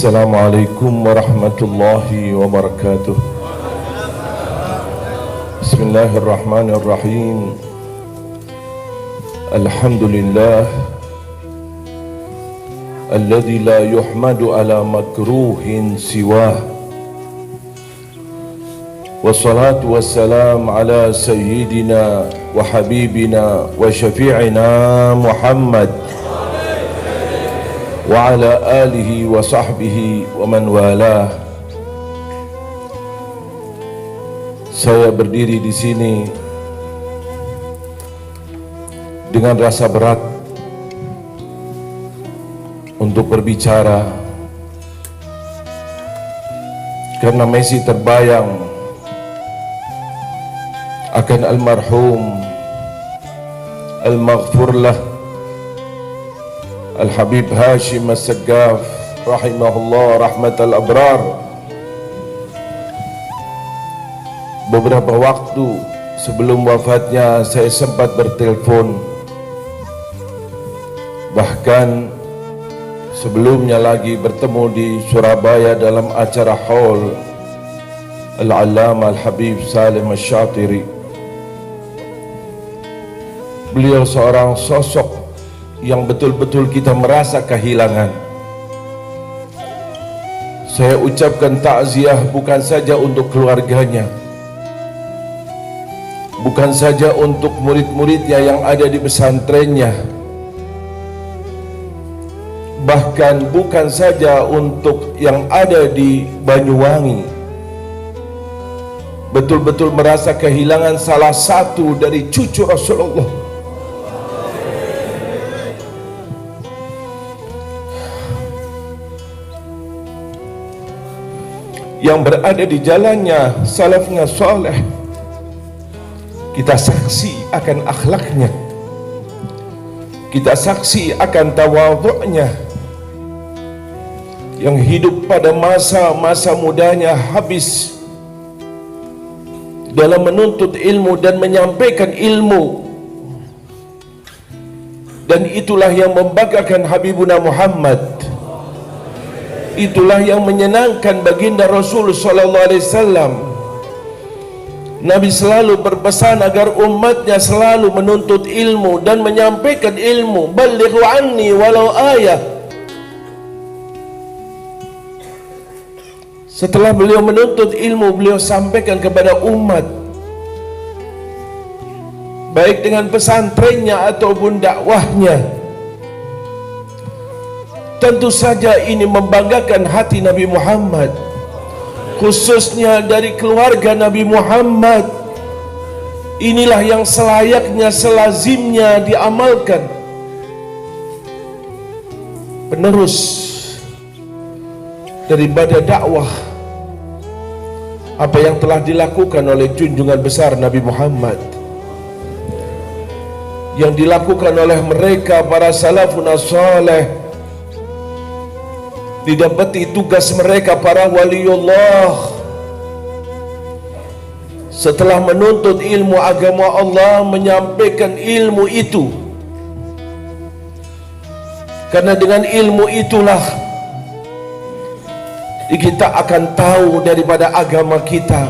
Assalamualaikum warahmatullahi wabarakatuh. Bismillahirrahmanirrahim. Alhamdulillah alladzi la yuhmadu ala makruhin siwah. Wassalatu wassalam ala sayyidina wa habibina wa syafi'ina Muhammad wa ala alihi wa sahbihi wa man walah. Saya berdiri di sini dengan rasa berat untuk berbicara karena masih terbayang akan almarhum al-maghfurlah Al-Habib Hashim As-Saggaf rahimahullah rahmatal abrar. Beberapa waktu sebelum wafatnya saya sempat bertelepon, bahkan sebelumnya lagi bertemu di Surabaya dalam acara haul Al-Allamah Al-Habib Salim Asy-Syatiri. Beliau seorang sosok yang betul-betul kita merasa kehilangan. Saya ucapkan takziah bukan saja untuk keluarganya, bukan saja untuk murid-muridnya yang ada di pesantrennya, bahkan bukan saja untuk yang ada di Banyuwangi. Betul-betul merasa kehilangan salah satu dari cucu Rasulullah. Yang berada di jalannya salafnya soleh. Kita saksi akan akhlaknya, kita saksi akan tawadhu'nya, yang hidup pada masa-masa mudanya habis dalam menuntut ilmu dan menyampaikan ilmu. Dan itulah yang membanggakan Habibuna Muhammad. Itulah yang menyenangkan baginda Rasul sallallahu alaihi wasallam. Nabi selalu berpesan agar umatnya selalu menuntut ilmu dan menyampaikan ilmu. Ballighu anni walau ayah. Setelah beliau menuntut ilmu, beliau sampaikan kepada umat, baik dengan pesantrennya ataupun dakwahnya. Tentu saja ini membanggakan hati Nabi Muhammad, khususnya dari keluarga Nabi Muhammad. Inilah yang selayaknya, selazimnya diamalkan. Penerus daripada dakwah apa yang telah dilakukan oleh junjungan besar Nabi Muhammad, yang dilakukan oleh mereka para salafun saleh, didapati tugas mereka para waliullah setelah menuntut ilmu agama Allah, menyampaikan ilmu itu, karena dengan ilmu itulah kita akan tahu daripada agama kita.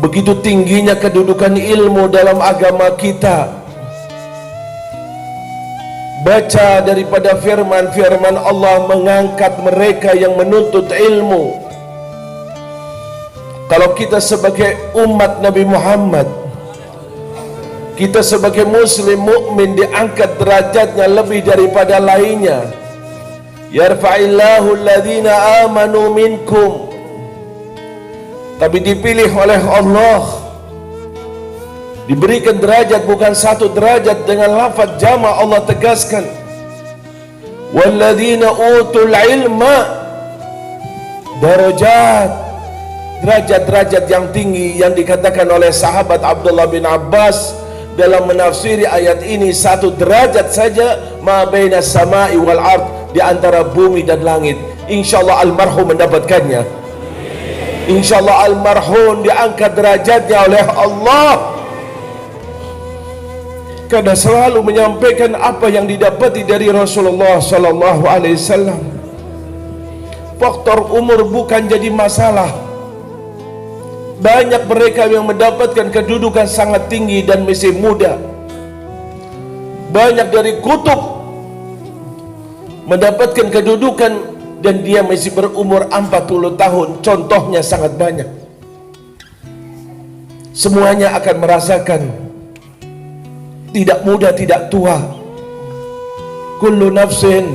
Begitu tingginya kedudukan ilmu dalam agama kita. Baca daripada firman-firman Allah mengangkat mereka yang menuntut ilmu. Kalau kita sebagai umat Nabi Muhammad, kita sebagai muslim mukmin diangkat derajatnya lebih daripada lainnya. Yarfa'illahu alladhina amanu minkum. Tapi dipilih oleh Allah, diberikan derajat bukan satu derajat, dengan lafaz jama' Allah tegaskan walladzina utul ilma darajat, derajat-derajat yang tinggi yang dikatakan oleh sahabat Abdullah bin Abbas dalam menafsiri ayat ini. Satu derajat saja ma baina samai wal ard, di antara bumi dan langit. Insyaallah almarhum mendapatkannya. Insyaallah almarhum diangkat derajatnya oleh Allah. karena selalu menyampaikan apa yang didapati dari Rasulullah sallallahu alaihi wasallam. Faktor umur bukan jadi masalah. Banyak mereka yang mendapatkan kedudukan sangat tinggi dan masih muda. Banyak dari kutub mendapatkan kedudukan dan dia masih berumur 40 tahun. Contohnya sangat banyak. Semuanya akan merasakan tidak muda, tidak tua. Kullu nafsin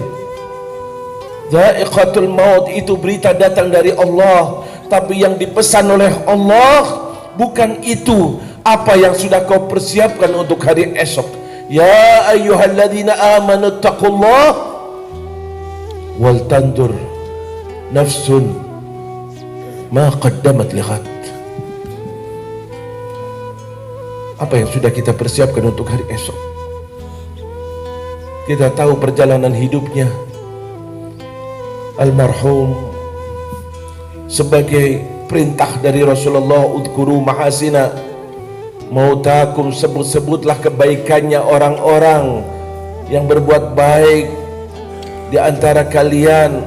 dha'iqatul maut, itu berita datang dari Allah. Tapi yang dipesan oleh Allah bukan itu apa yang sudah kau persiapkan untuk hari esok. Ya ayyuhalladzina amanu taqullah wal tandur nafsun ma qaddamat lighad. Apa yang sudah kita persiapkan untuk hari esok? Kita tahu perjalanan hidupnya almarhum sebagai perintah dari Rasulullah, udhkuru mahasina mautakum, sebut-sebutlah kebaikannya orang-orang yang berbuat baik di antara kalian.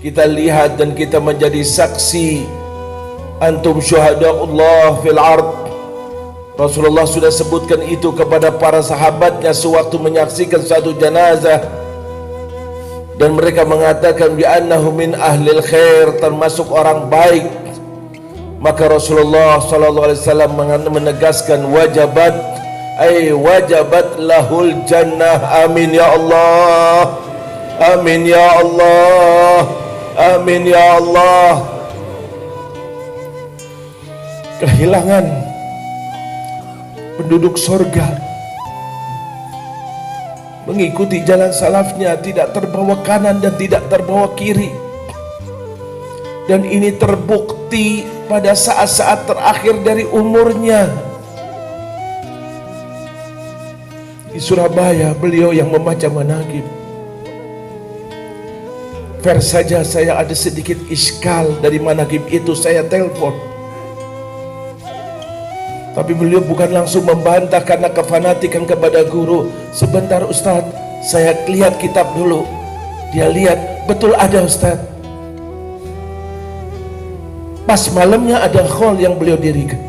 Kita lihat dan kita menjadi saksi. Antum syuhada'ullah fil ard. Rasulullah sudah sebutkan itu kepada para sahabatnya sewaktu menyaksikan satu jenazah, dan mereka mengatakan bi annahu min ahlil khair, termasuk orang baik. Maka Rasulullah sallallahu alaihi wasallam menegaskan wajabat, ay wajabat lahul jannah. Amin ya Allah, amin ya Allah, amin ya Allah. Kehilangan penduduk sorga mengikuti jalan salafnya, tidak terbawa kanan dan tidak terbawa kiri. Dan ini terbukti pada saat-saat terakhir dari umurnya. Di Surabaya beliau yang membaca manaqib. Fair saja saya ada sedikit iskal dari manaqib itu, saya telepon. Tapi beliau bukan langsung membantah karena kefanatikan kepada guru. Sebentar Ustaz, saya lihat kitab dulu. Dia lihat, betul ada Ustaz. Pas malamnya ada khol yang beliau dirikan.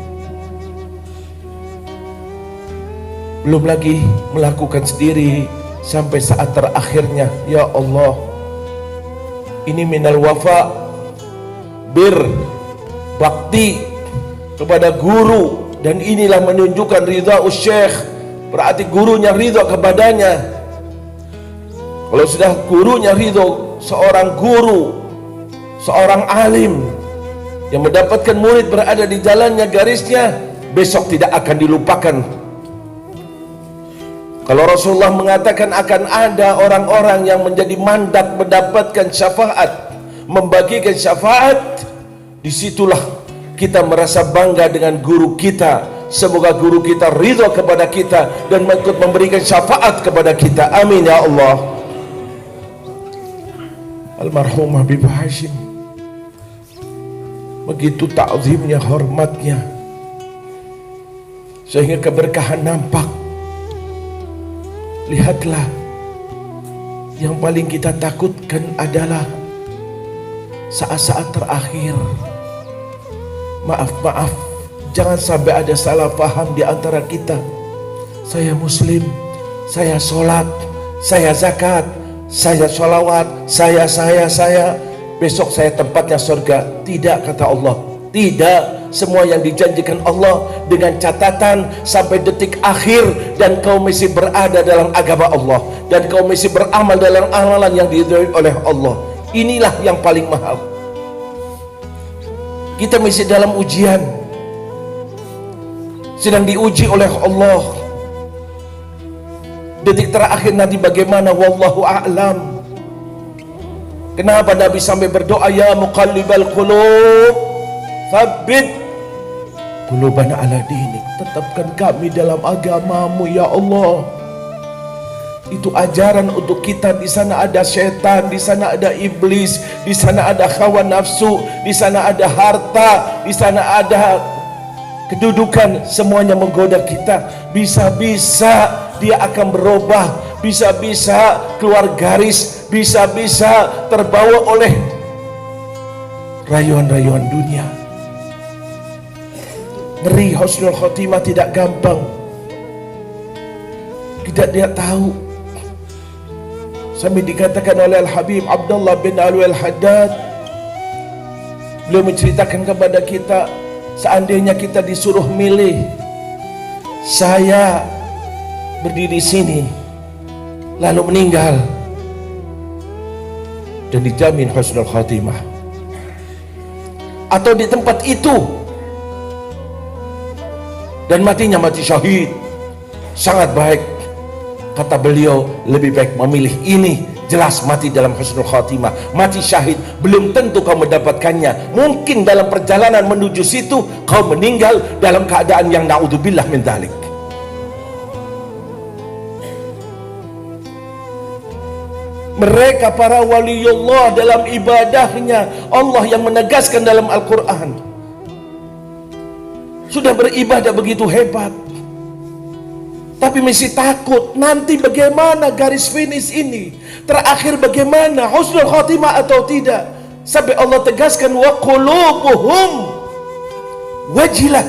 Belum lagi melakukan sendiri sampai saat terakhirnya. Ya Allah, ini minal wafa, bir, bakti kepada guru. Dan inilah menunjukkan ridha syekh, berarti gurunya ridha kepadanya. Kalau sudah gurunya ridha, seorang guru, seorang alim yang mendapatkan murid berada di jalannya, garisnya, besok tidak akan dilupakan. Kalau Rasulullah mengatakan akan ada orang-orang yang menjadi mandat mendapatkan syafaat, membagikan syafaat, disitulah kita merasa bangga dengan guru kita. Semoga guru kita ridha kepada kita dan ikut memberikan syafaat kepada kita. Amin ya Allah. Almarhum Habib Hashim, begitu ta'zimnya, hormatnya, sehingga keberkahan nampak. Lihatlah, yang paling kita takutkan adalah saat-saat terakhir. Maaf, jangan sampai ada salah paham di antara kita. Saya muslim, saya sholat, saya zakat, saya sholawat, saya, besok saya tempatnya surga. Tidak, kata Allah. Tidak, semua yang dijanjikan Allah dengan catatan sampai detik akhir, dan kau masih berada dalam agama Allah, dan kau masih beramal dalam amalan yang diridhoi oleh Allah. Inilah yang paling mahal. Kita masih dalam ujian, sedang diuji oleh Allah. Detik terakhir nanti bagaimana, wallahu a'lam. Kenapa Nabi sampai berdoa, ya muqallibal qulub tsabbit qulubana ala dinik, tetapkan kami dalam agamamu ya Allah. Itu ajaran untuk kita. Di sana ada setan, di sana ada iblis, di sana ada hawa nafsu, di sana ada harta, di sana ada kedudukan, semuanya menggoda kita. Bisa-bisa dia akan berubah, bisa-bisa keluar garis, bisa-bisa terbawa oleh rayuan-rayuan dunia. Ngeri, husnul khotimah tidak gampang. Tidak dia tahu. Sampai dikatakan oleh Al-Habib Abdullah bin Alwi Al-Haddad, beliau menceritakan kepada kita, seandainya kita disuruh milih, saya berdiri di sini lalu meninggal dan dijamin husnul khatimah, atau di tempat itu dan matinya mati syahid, sangat baik. Kata beliau, lebih baik memilih ini, jelas mati dalam husnul khatimah, mati syahid. Belum tentu kau mendapatkannya, mungkin dalam perjalanan menuju situ kau meninggal dalam keadaan yang na'udzubillah min dzalik. Mereka para waliullah dalam ibadahnya, Allah yang menegaskan dalam Al-Quran, sudah beribadah begitu hebat, tapi masih takut nanti bagaimana garis finish ini, terakhir bagaimana, husnul khatimah atau tidak. Sampai Allah tegaskan, wa qulubuhum wajilah,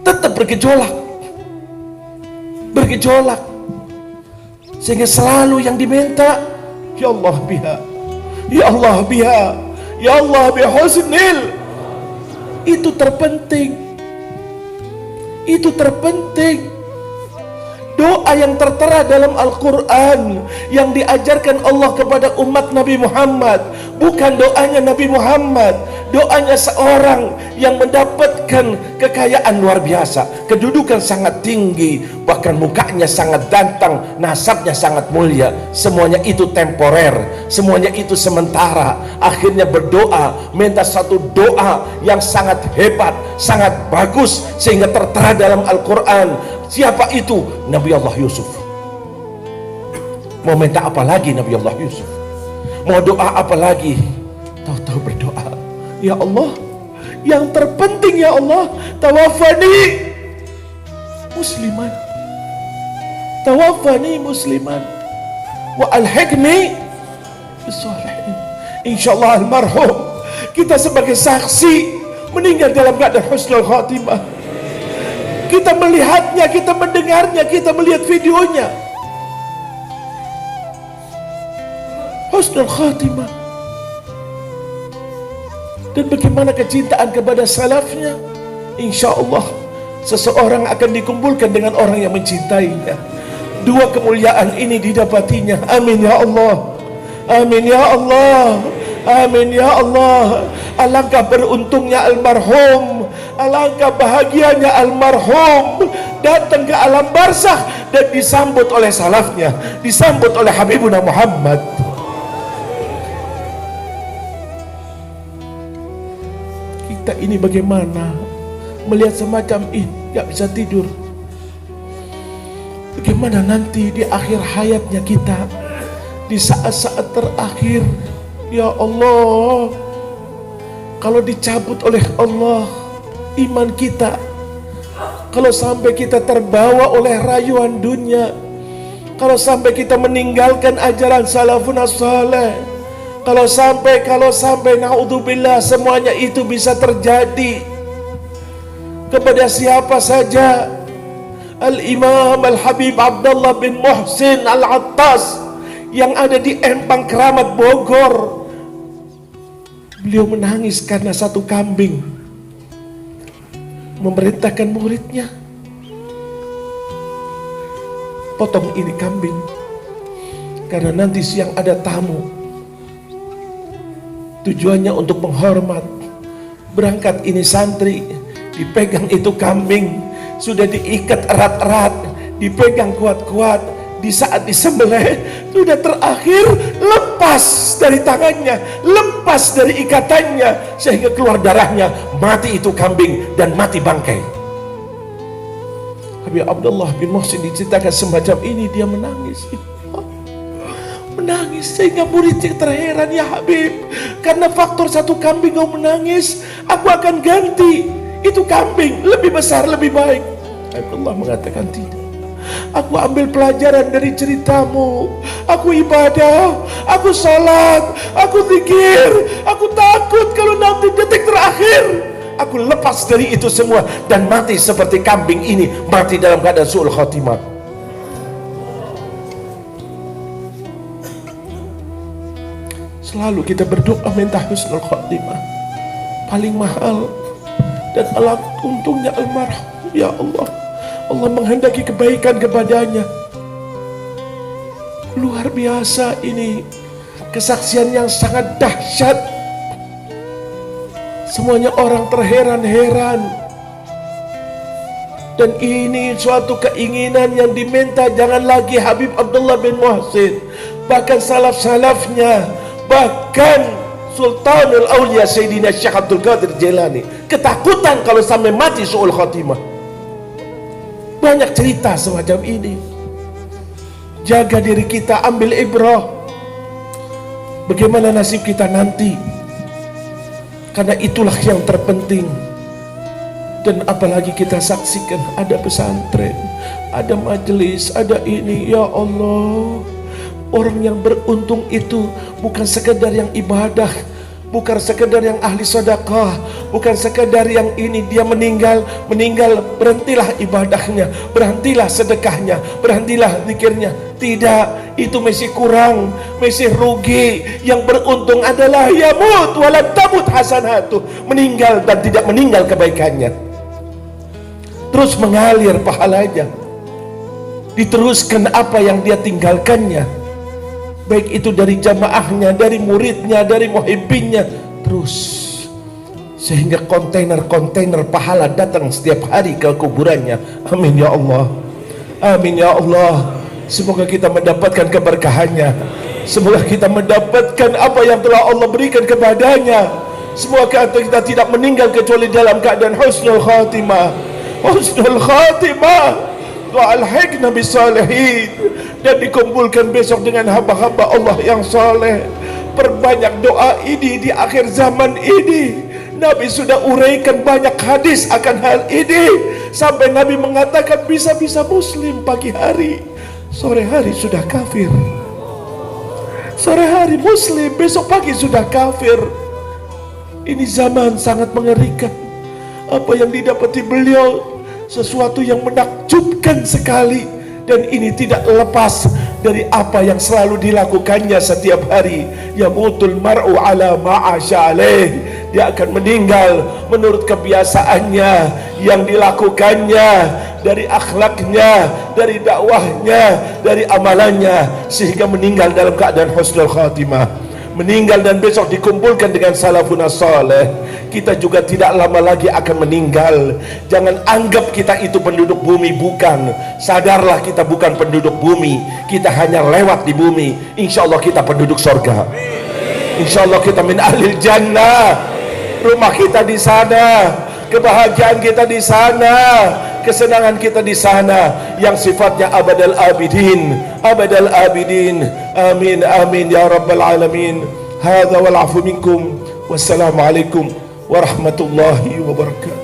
tetap bergejolak, sehingga selalu yang diminta, ya Allah biha, ya Allah biha, ya Allah bihusnil. Itu terpenting. Doa yang tertera dalam Al-Quran yang diajarkan Allah kepada umat Nabi Muhammad, bukan doanya Nabi Muhammad, doanya seorang yang mendapatkan kekayaan luar biasa, kedudukan sangat tinggi, bahkan mukanya sangat ganteng, nasabnya sangat mulia. Semuanya itu temporer, semuanya itu sementara. Akhirnya berdoa, minta satu doa yang sangat hebat, sangat bagus, sehingga tertera dalam Al-Quran. Siapa itu? Nabi Allah Yusuf. Mau minta apa lagi Nabi Allah Yusuf? Mau doa apa lagi? Tahu-tahu berdoa, ya Allah, yang terpenting ya Allah, tawafani musliman, wa alhiqni bisolihin. Insyaallah almarhum kita sebagai saksi meninggal dalam keadaan husnul khatimah. Kita melihatnya, kita mendengarnya, kita melihat videonya, husnul khatimah. Dan bagaimana kecintaan kepada salafnya, insya Allah seseorang akan dikumpulkan dengan orang yang mencintainya. Dua kemuliaan ini didapatinya. Amin ya Allah, amin ya Allah, amin ya Allah. Alangkah beruntungnya almarhum, alangkah bahagianya almarhum datang ke alam barzakh dan disambut oleh salafnya, disambut oleh Habibuna Muhammad. Kita ini bagaimana melihat semacam ini, gak bisa tidur. Bagaimana nanti di akhir hayatnya kita, di saat-saat terakhir, ya Allah, kalau dicabut oleh Allah iman kita, kalau sampai kita terbawa oleh rayuan dunia, kalau sampai kita meninggalkan ajaran salafun as-saleh, kalau sampai naudzubillah semuanya itu bisa terjadi kepada siapa saja. Al-Imam Al-Habib Abdullah bin Muhsin Al-Attas yang ada di Empang Keramat Bogor, beliau menangis karena satu kambing. Memerintahkan muridnya, potong ini kambing, karena nanti siang ada tamu. Tujuannya untuk menghormat. Berangkat ini santri, dipegang itu kambing, sudah diikat erat-erat, dipegang kuat-kuat. Di saat disembelih, sudah terakhir lepas dari tangannya, lepas dari ikatannya, sehingga keluar darahnya, mati itu kambing dan mati bangkai. Habib Abdullah bin Muhsin diceritakan semacam ini, dia menangis, menangis sehingga muridnya terheran, ya Habib, karena faktor satu kambing kau menangis, aku akan ganti itu kambing lebih besar, lebih baik. Abdullah mengatakan tidak. Aku ambil pelajaran dari ceritamu. Aku ibadah, aku salat, aku zikir, aku takut kalau nanti detik terakhir aku lepas dari itu semua dan mati seperti kambing ini, mati dalam keadaan su'ul khatimah. Selalu kita berdoa minta husnul khatimah, paling mahal. Dan alat untungnya almarhum, ya Allah, Allah menghendaki kebaikan kepadanya. Luar biasa ini, kesaksian yang sangat dahsyat. Semuanya orang terheran-heran. Dan ini suatu keinginan yang diminta, jangan lagi Habib Abdullah bin Muhsin, bahkan salaf-salafnya, bahkan Sultanul Aulia Sayyidina Syekh Abdul Qadir Jailani ketakutan kalau sampai mati su'ul khatimah. Banyak cerita semacam ini. Jaga diri kita, ambil ibrah. Bagaimana nasib kita nanti? Karena itulah yang terpenting. Dan apalagi kita saksikan ada pesantren, ada majelis, ada ini, ya Allah. Orang yang beruntung itu bukan sekedar yang ibadah, bukan sekedar yang ahli sedekah, bukan sekedar yang ini dia meninggal berhentilah ibadahnya, berhentilah sedekahnya, berhentilah zikirnya. Tidak, itu masih kurang, masih rugi. Yang beruntung adalah yamut walam tamut hasanatu, meninggal dan tidak meninggal kebaikannya, terus mengalir pahalanya, diteruskan apa yang dia tinggalkannya, baik itu dari jamaahnya, dari muridnya, dari muhibbinnya, terus sehingga kontainer-kontainer pahala datang setiap hari ke kuburannya. Amin ya Allah, amin ya Allah. Semoga kita mendapatkan keberkahannya, semoga kita mendapatkan apa yang telah Allah berikan kepadanya. Semoga kita tidak meninggal kecuali dalam keadaan husnul khatimah, husnul khatimah. Wa'alhiqna bisalihin, dan dikumpulkan besok dengan hamba-hamba Allah yang saleh. Perbanyak doa ini di akhir zaman ini. Nabi sudah uraikan banyak hadis akan hal ini, sampai Nabi mengatakan bisa-bisa muslim pagi hari, sore hari sudah kafir. Sore hari muslim, besok pagi sudah kafir. Ini zaman sangat mengerikan. Apa yang didapati beliau sesuatu yang menakjubkan sekali, dan ini tidak lepas dari apa yang selalu dilakukannya setiap hari. Yamutul mar'u ala ma'asya alaih, dia akan meninggal menurut kebiasaannya yang dilakukannya, dari akhlaknya, dari dakwahnya, dari amalannya, sehingga meninggal dalam keadaan husnul khatimah, meninggal dan besok dikumpulkan dengan salafun saleh. Kita juga tidak lama lagi akan meninggal. Jangan anggap kita itu penduduk bumi, bukan. Sadarlah kita bukan penduduk bumi, kita hanya lewat di bumi. Insya Allah kita penduduk sorga, insya Allah kita min ahlil jannah. Rumah kita di sana, kebahagiaan kita di sana, kesenangan kita di sana, yang sifatnya abadal abidin, abadal abidin. Amin amin ya rabbal alamin. Hadza wal afu minkum. Wassalamualaikum warahmatullahi wabarakatuh.